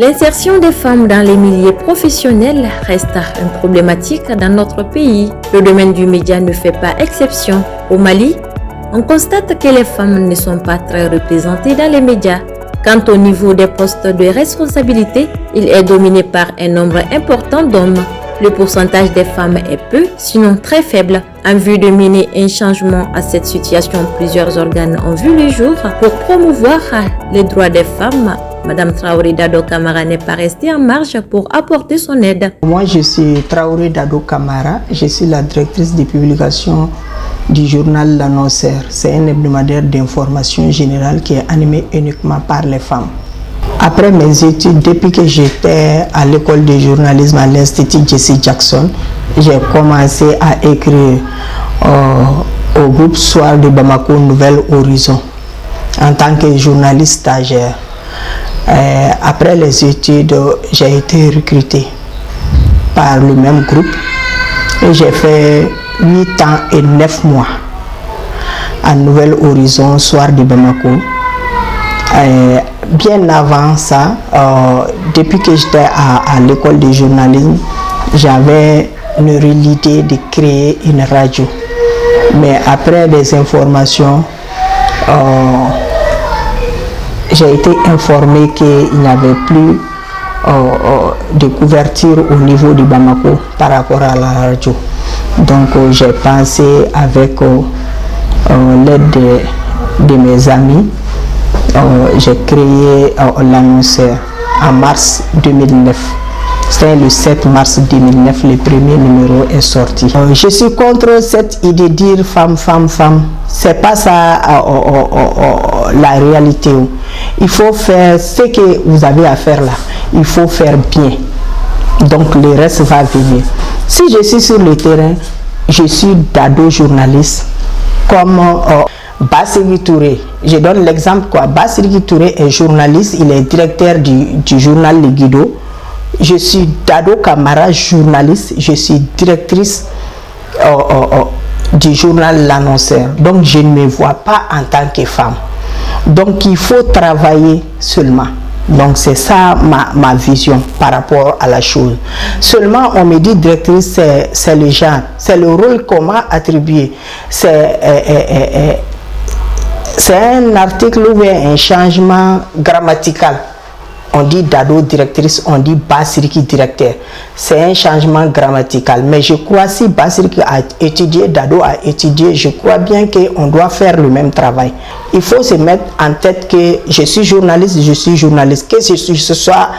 L'insertion des femmes dans les milieux professionnels reste une problématique dans notre pays. Le domaine du média ne fait pas exception. Au Mali, on constate que les femmes ne sont pas très représentées dans les médias. Quant au niveau des postes de responsabilité, il est dominé par un nombre important d'hommes. Le pourcentage des femmes est peu, sinon très faible. En vue de mener un changement à cette situation, plusieurs organes ont vu le jour pour promouvoir les droits des femmes. Madame Traoré Dado Camara n'est pas restée en marge pour apporter son aide. Moi, je suis Traoré Dado Camara. Je suis la directrice des publications du journal L'Annonceur. C'est un hebdomadaire d'information générale qui est animé uniquement par les femmes. Après mes études, depuis que j'étais à l'école de journalisme à l'Institut Jesse Jackson, j'ai commencé à écrire au groupe Soir de Bamako Nouvel Horizon en tant que journaliste stagiaire. Après les études, j'ai été recrutée par le même groupe et j'ai fait 8 ans et 9 mois à Nouvel Horizon, Soir de Bamako. Bien avant ça, depuis que j'étais à l'école de journalisme, j'avais une l'idée de créer une radio. Mais après des informations, j'ai été informé qu'il n'y avait plus de couverture au niveau de Bamako par rapport à la radio. Donc j'ai pensé avec l'aide de mes amis, j'ai créé l'Annonceur en mars 2009. C'était le 7 mars 2009, le premier numéro est sorti. Je suis contre cette idée de dire femme, femme, femme. C'est pas ça la réalité. Il faut faire ce que vous avez à faire là. Il faut faire bien. Donc le reste va venir. Si je suis sur le terrain, je suis Dado journaliste comme Bassirgui Touré. Je donne l'exemple quoi. Bassirgui Touré est journaliste, il est directeur du journal Le Guido. Je suis Dado Camara, journaliste, je suis directrice du journal L'Annonceur. Donc je ne me vois pas en tant que femme. Donc il faut travailler seulement. Donc c'est ça ma vision par rapport à la chose. Seulement on me dit directrice, c'est le genre, c'est le rôle qu'on m'a attribué. C'est un article où il y a un changement grammatical. On dit Dado directrice, on dit Bassirgui directeur. C'est un changement grammatical. Mais je crois si Bassirgui a étudié, Dado a étudié, je crois bien qu'on doit faire le même travail. Il faut se mettre en tête que je suis journaliste, que ce soit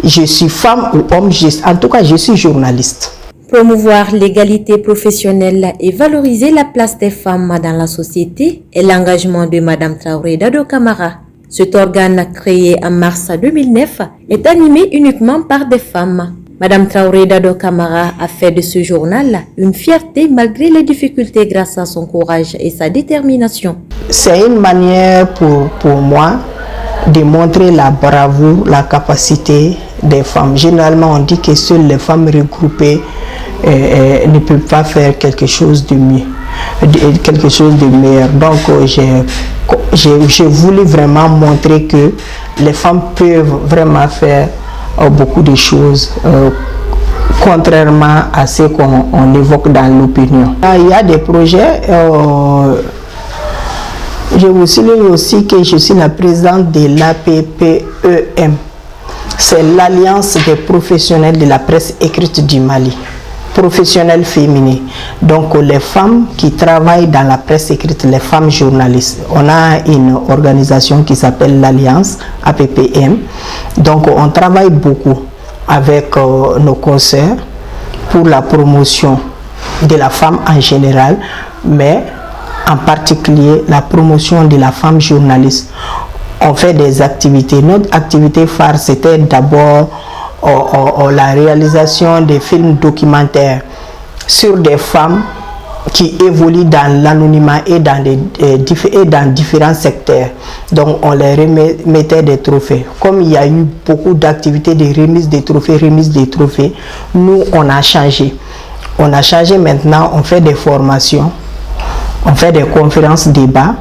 je suis femme ou homme, en tout cas je suis journaliste. Promouvoir l'égalité professionnelle et valoriser la place des femmes dans la société est l'engagement de Madame Traoré Dado Camara. Cet organe créé en mars 2009 est animé uniquement par des femmes. Madame Traoré Dado Camara a fait de ce journal une fierté malgré les difficultés grâce à son courage et sa détermination. C'est une manière pour moi de montrer la bravoure, la capacité des femmes. Généralement, on dit que seules les femmes regroupées ne peuvent pas faire quelque chose de mieux, quelque chose de meilleur. Donc, j'ai voulu vraiment montrer que les femmes peuvent vraiment faire beaucoup de choses, contrairement à ce qu'on évoque dans l'opinion. Il y a des projets. Je vous souligne aussi que je suis la présidente de l'APPEM. C'est l'Alliance des professionnels de la presse écrite du Mali, professionnels féminins. Donc les femmes qui travaillent dans la presse écrite, les femmes journalistes. On a une organisation qui s'appelle l'Alliance APPM. Donc on travaille beaucoup avec nos consoeurs pour la promotion de la femme en général, mais en particulier la promotion de la femme journaliste. On fait des activités. Notre activité phare, c'était d'abord la réalisation des films documentaires sur des femmes qui évoluent dans l'anonymat et dans différents secteurs. Donc on les remettait des trophées. Comme il y a eu beaucoup d'activités de remise des trophées, nous on a changé. On a changé maintenant, on fait des formations, on fait des conférences, débats,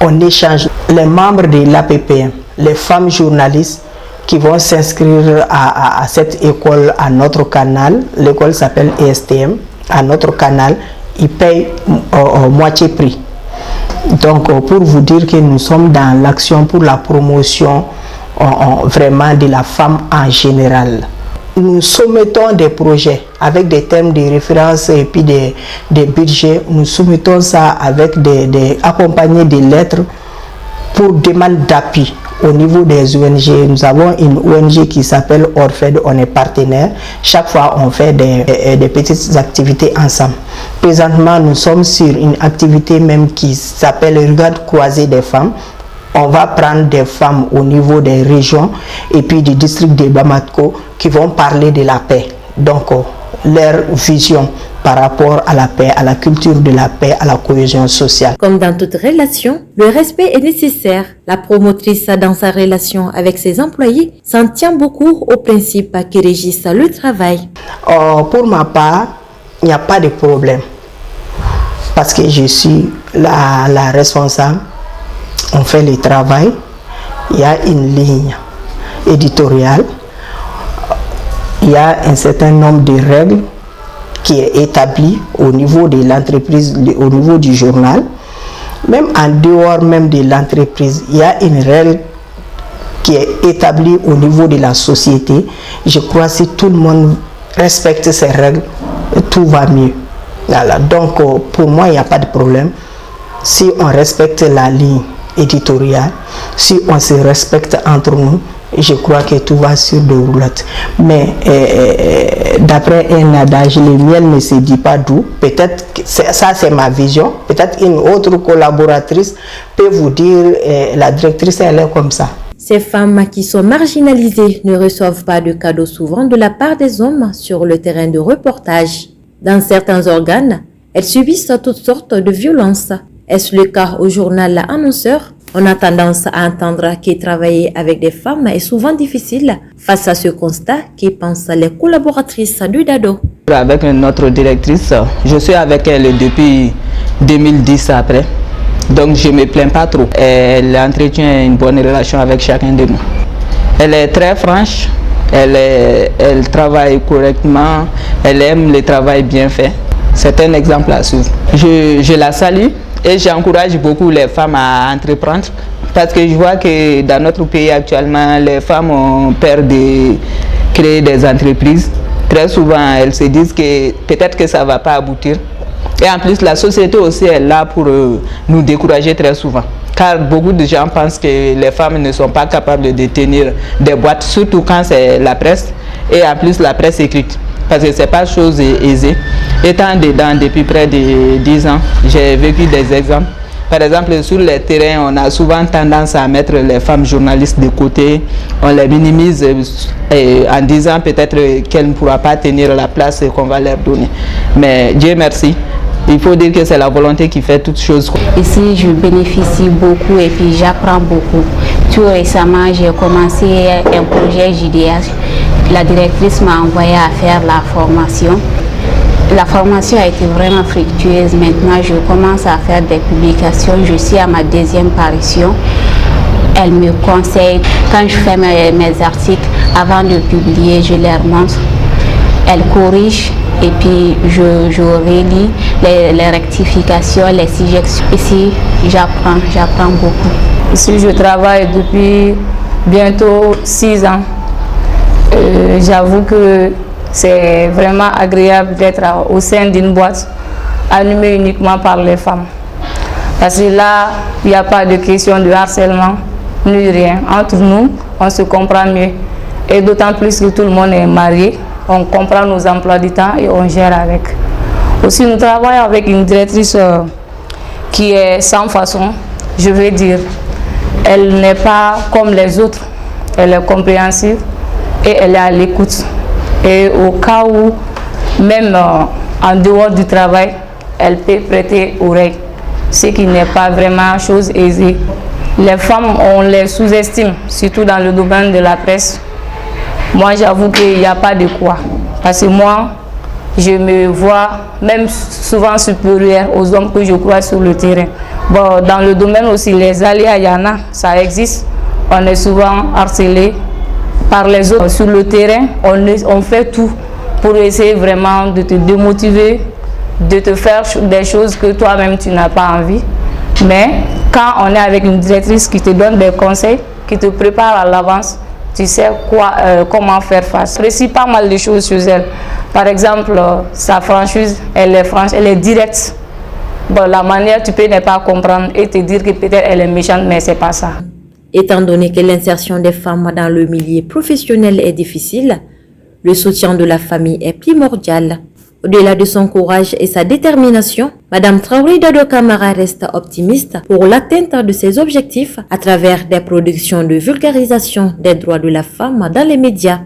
on échange. Les membres de l'APPM, les femmes journalistes, qui vont s'inscrire à cette école, à notre canal. L'école s'appelle ESTM. À notre canal, ils payent moitié prix. Donc, pour vous dire que nous sommes dans l'action pour la promotion vraiment de la femme en général. Nous soumettons des projets avec des thèmes de référence et puis des budgets. Nous soumettons ça avec accompagné des lettres pour demande d'appui au niveau des ONG. Nous avons une ONG qui s'appelle Orfed, on est partenaire. Chaque fois, on fait des petites activités ensemble. Présentement, nous sommes sur une activité même qui s'appelle Regarde croisée des femmes. On va prendre des femmes au niveau des régions et puis du district de Bamako qui vont parler de la paix. Donc, leur vision par rapport à la paix, à la culture de la paix, à la cohésion sociale. Comme dans toute relation, le respect est nécessaire. La promotrice, dans sa relation avec ses employés, s'en tient beaucoup aux principes qui régissent le travail. Pour ma part, il n'y a pas de problème parce que je suis la responsable. On fait le travail, il y a une ligne éditoriale, il y a un certain nombre de règles qui est établi au niveau de l'entreprise, au niveau du journal. Même en dehors même de l'entreprise, il y a une règle qui est établie au niveau de la société. Je crois que si tout le monde respecte ces règles, tout va mieux. Voilà. Donc pour moi, il n'y a pas de problème. Si on respecte la ligne éditoriale, si on se respecte entre nous, je crois que tout va sur de roulettes. Mais d'après un adage, le miel ne se dit pas d'où. Peut-être que ça c'est ma vision. Peut-être une autre collaboratrice peut vous dire la directrice elle est comme ça. Ces femmes qui sont marginalisées ne reçoivent pas de cadeaux souvent de la part des hommes sur le terrain de reportage. Dans certains organes, elles subissent toutes sortes de violences. Est-ce le cas au journal Annonceur? On a tendance à entendre que travailler avec des femmes est souvent difficile. Face à ce constat, que pensent les collaboratrices du DADO? Avec notre directrice, je suis avec elle depuis 2010 après. Donc je ne me plains pas trop. Elle entretient une bonne relation avec chacun de nous. Elle est très franche, elle travaille correctement, elle aime le travail bien fait. C'est un exemple à suivre. Je la salue. Et j'encourage beaucoup les femmes à entreprendre parce que je vois que dans notre pays actuellement, les femmes ont peur de créer des entreprises. Très souvent, elles se disent que peut-être que ça ne va pas aboutir. Et en plus, la société aussi est là pour nous décourager très souvent. Car beaucoup de gens pensent que les femmes ne sont pas capables de tenir des boîtes, surtout quand c'est la presse et en plus la presse écrite. Parce que ce n'est pas chose aisée. Étant dedans depuis près de 10 ans, j'ai vécu des exemples. Par exemple, sur les terrains, on a souvent tendance à mettre les femmes journalistes de côté. On les minimise en disant peut-être qu'elles ne pourront pas tenir la place qu'on va leur donner. Mais Dieu merci, il faut dire que c'est la volonté qui fait toutes choses. Ici, je bénéficie beaucoup et puis j'apprends beaucoup. Tout récemment, j'ai commencé un projet JDH. La directrice m'a envoyé à faire la formation. La formation a été vraiment fructueuse. Maintenant, je commence à faire des publications. Je suis à ma 2e parution. Elle me conseille. Quand je fais mes articles, avant de publier, je les montre. Elle corrige et puis je relis les rectifications, les suggestions. Ici, j'apprends beaucoup. Ici, je travaille depuis bientôt 6 ans. J'avoue que c'est vraiment agréable d'être au sein d'une boîte animée uniquement par les femmes. Parce que là, il n'y a pas de question de harcèlement, ni rien. Entre nous, on se comprend mieux. Et d'autant plus que tout le monde est marié, on comprend nos emplois du temps et on gère avec. Aussi, nous travaillons avec une directrice qui est sans façon, je veux dire. Elle n'est pas comme les autres, elle est compréhensive. Et elle est à l'écoute. Et au cas où, même en dehors du travail, elle peut prêter oreille, ce qui n'est pas vraiment chose aisée. Les femmes, on les sous-estime, surtout dans le domaine de la presse. Moi, j'avoue qu'il n'y a pas de quoi. Parce que moi, je me vois même souvent supérieure aux hommes que je crois sur le terrain. Bon, dans le domaine aussi, les aléas, il y en a, ça existe. On est souvent harcelé. par les autres. Sur le terrain, on fait tout pour essayer vraiment de te démotiver, de te faire des choses que toi-même tu n'as pas envie. Mais quand on est avec une directrice qui te donne des conseils, qui te prépare à l'avance, tu sais comment faire face. J'apprécie pas mal de choses chez elle. Par exemple, sa franchise, elle est franche, elle est directe. Bon, la manière, tu peux ne pas comprendre et te dire que peut-être elle est méchante, mais c'est pas ça. Étant donné que l'insertion des femmes dans le milieu professionnel est difficile, le soutien de la famille est primordial. Au-delà de son courage et sa détermination, Madame Traoré Dado Camara reste optimiste pour l'atteinte de ses objectifs à travers des productions de vulgarisation des droits de la femme dans les médias.